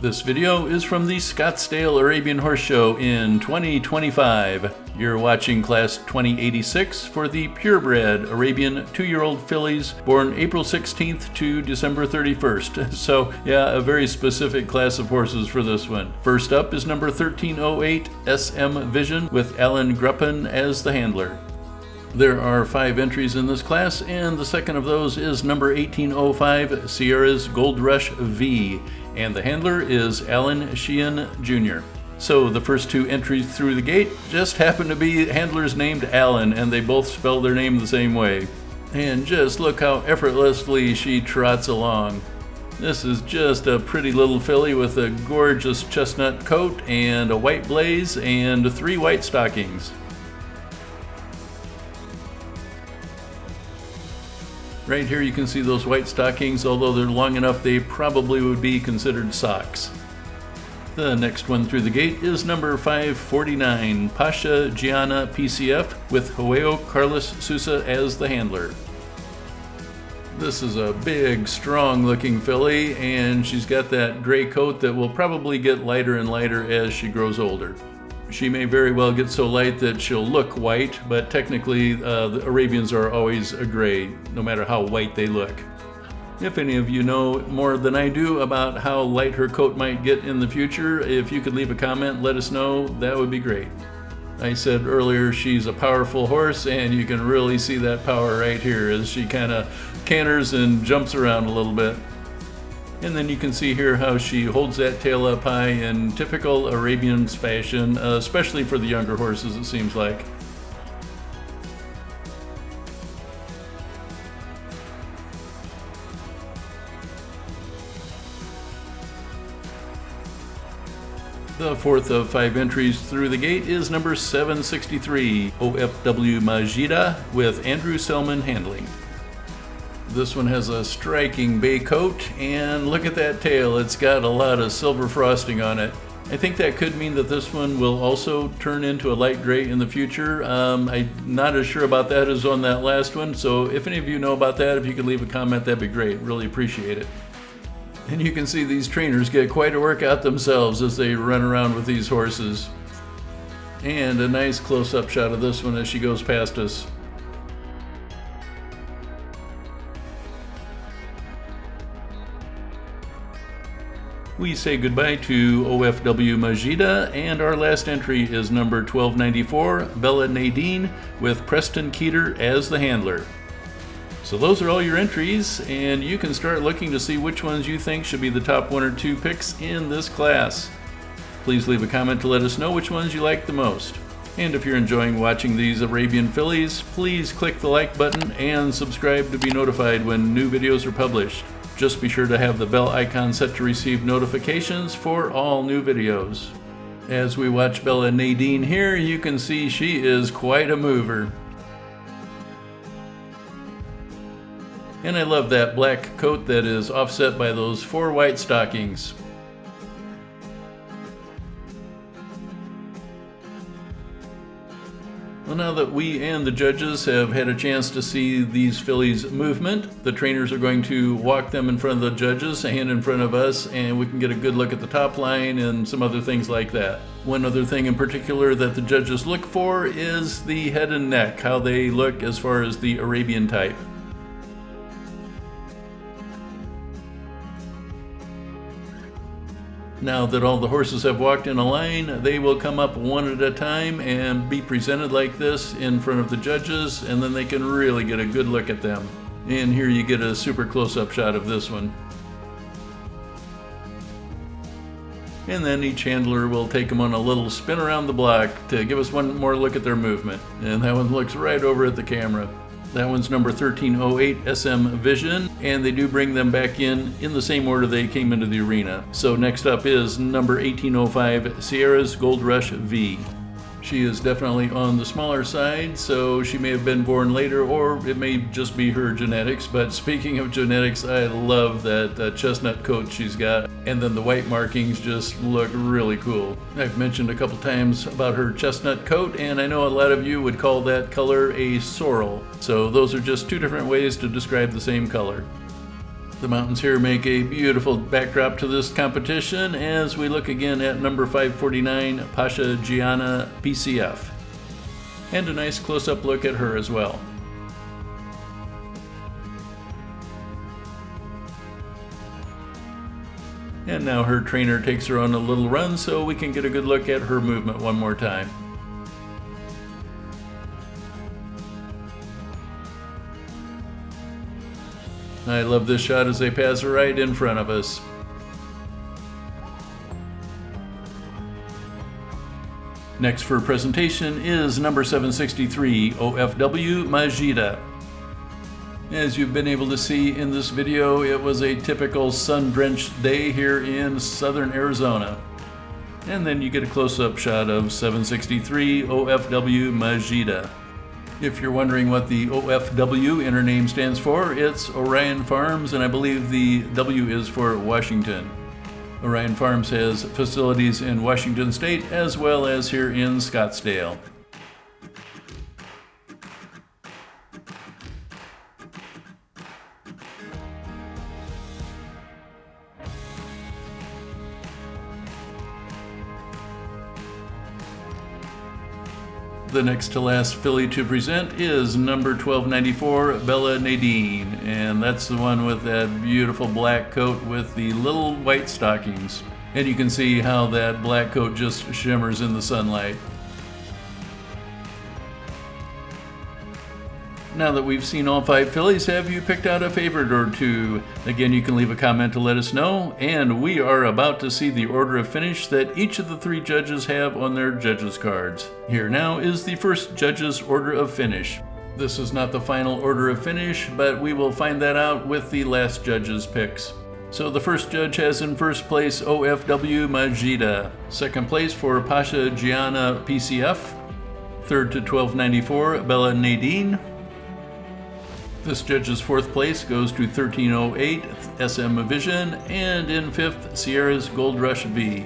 This video is from the Scottsdale Arabian Horse Show in 2025. You're watching Class 2086 for the purebred Arabian 2-year-old fillies born April 16th to December 31st. So yeah, a very specific class of horses for this one. First up is number 1308 SM Vision with Alan Gruppen as the handler. There are 5 entries in this class, and the second of those is number 1805 Sierra's Gold Rush V, and the handler is Alan Sheehan Jr. So the first 2 entries through the gate just happen to be handlers named Alan, and they both spell their name the same way. And just look how effortlessly she trots along. This is just a pretty little filly with a gorgeous chestnut coat and a white blaze and 3 white stockings. Right here you can see those white stockings, although they're long enough they probably would be considered socks. The next one through the gate is number 549, Pasha Gianna PCF with Joao Carlos Sousa as the handler. This is a big, strong looking filly, and she's got that gray coat that will probably get lighter and lighter as she grows older. She may very well get so light that she'll look white, but technically the Arabians are always a gray, no matter how white they look. If any of you know more than I do about how light her coat might get in the future, if you could leave a comment, let us know, that would be great. I said earlier she's a powerful horse, and you can really see that power right here as she kind of canters and jumps around a little bit. And then you can see here how she holds that tail up high in typical Arabians fashion, especially for the younger horses, it seems like. The fourth of 5 entries through the gate is number 763, OFW Majida with Andrew Selman handling. This one has a striking bay coat, and look at that tail, it's got a lot of silver frosting on it. I think that could mean that this one will also turn into a light gray in the future. I'm not as sure about that as on that last one, so if any of you know about that, if you could leave a comment, that'd be great. Really appreciate it. And you can see these trainers get quite a workout themselves as they run around with these horses. And a nice close-up shot of this one as she goes past us. We say goodbye to OFW Majida, and our last entry is number 1294, Bella Nadine, with Preston Keeter as the handler. So those are all your entries, and you can start looking to see which ones you think should be the top 1 or 2 picks in this class. Please leave a comment to let us know which ones you like the most. And if you're enjoying watching these Arabian fillies, please click the like button and subscribe to be notified when new videos are published. Just be sure to have the bell icon set to receive notifications for all new videos. As we watch Bella Nadine here, you can see she is quite a mover. And I love that black coat that is offset by those 4 white stockings. Well, now that we and the judges have had a chance to see these fillies' movement, the trainers are going to walk them in front of the judges and in front of us, and we can get a good look at the top line and some other things like that. One other thing in particular that the judges look for is the head and neck, how they look as far as the Arabian type. Now that all the horses have walked in a line, they will come up one at a time and be presented like this in front of the judges, and then they can really get a good look at them. And here you get a super close-up shot of this one. And then each handler will take them on a little spin around the block to give us one more look at their movement. And that one looks right over at the camera. That one's number 1308 SM Vision, and they do bring them back in the same order they came into the arena. So next up is number 1805 Sierra's Gold Rush V. She is definitely on the smaller side, so she may have been born later, or it may just be her genetics. But speaking of genetics, I love that chestnut coat she's got, and then the white markings just look really cool. I've mentioned a couple times about her chestnut coat, and I know a lot of you would call that color a sorrel. So those are just 2 different ways to describe the same color. The mountains here make a beautiful backdrop to this competition as we look again at number 549, Pasha Gianna PCF. And a nice close-up look at her as well. And now her trainer takes her on a little run so we can get a good look at her movement one more time. I love this shot as they pass right in front of us. Next for presentation is number 763, OFW Majida. As you've been able to see in this video, it was a typical sun-drenched day here in southern Arizona. And then you get a close-up shot of 763 OFW Majida. If you're wondering what the OFW in her name stands for, it's Orion Farms, and I believe the W is for Washington. Orion Farms has facilities in Washington State as well as here in Scottsdale. The next to last filly to present is number 1294, Bella Nadine, and that's the one with that beautiful black coat with the little white stockings. And you can see how that black coat just shimmers in the sunlight. Now that we've seen all 5 fillies, have you picked out a favorite or two? Again, you can leave a comment to let us know, and we are about to see the order of finish that each of the 3 judges have on their judges' cards. Here now is the first judge's order of finish. This is not the final order of finish, but we will find that out with the last judge's picks. So the first judge has in first place OFW Majida, second place for Pasha Gianna PCF, third to 1294 Bella Nadine. This judge's fourth place goes to 1308 SM Vision, and in fifth, Sierra's Gold Rush V.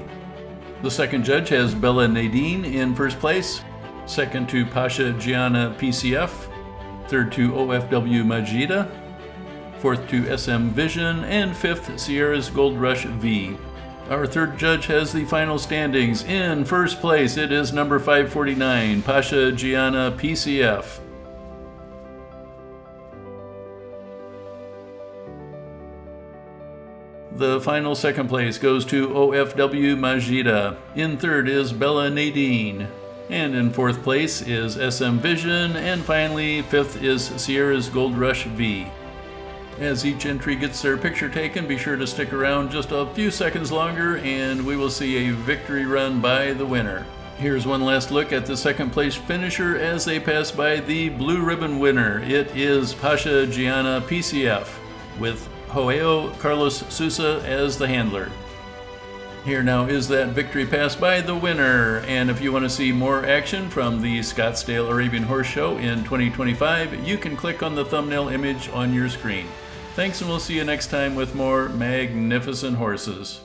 The second judge has Bella Nadine in first place, second to Pasha Gianna PCF, third to OFW Majida, fourth to SM Vision, and fifth, Sierra's Gold Rush V. Our third judge has the final standings. In first place, it is number 549, Pasha Gianna PCF. The final second place goes to OFW Majida. In third is Bella Nadine. And in fourth place is SM Vision. And finally, fifth is Sierra's Gold Rush V. As each entry gets their picture taken, be sure to stick around just a few seconds longer and we will see a victory run by the winner. Here's one last look at the second place finisher as they pass by the blue ribbon winner. It is Pasha Gianna PCF with Joao Carlos Sousa as the handler. Here now is that victory pass by the winner, and if you want to see more action from the Scottsdale Arabian Horse Show in 2025, you can click on the thumbnail image on your screen. Thanks, and we'll see you next time with more magnificent horses.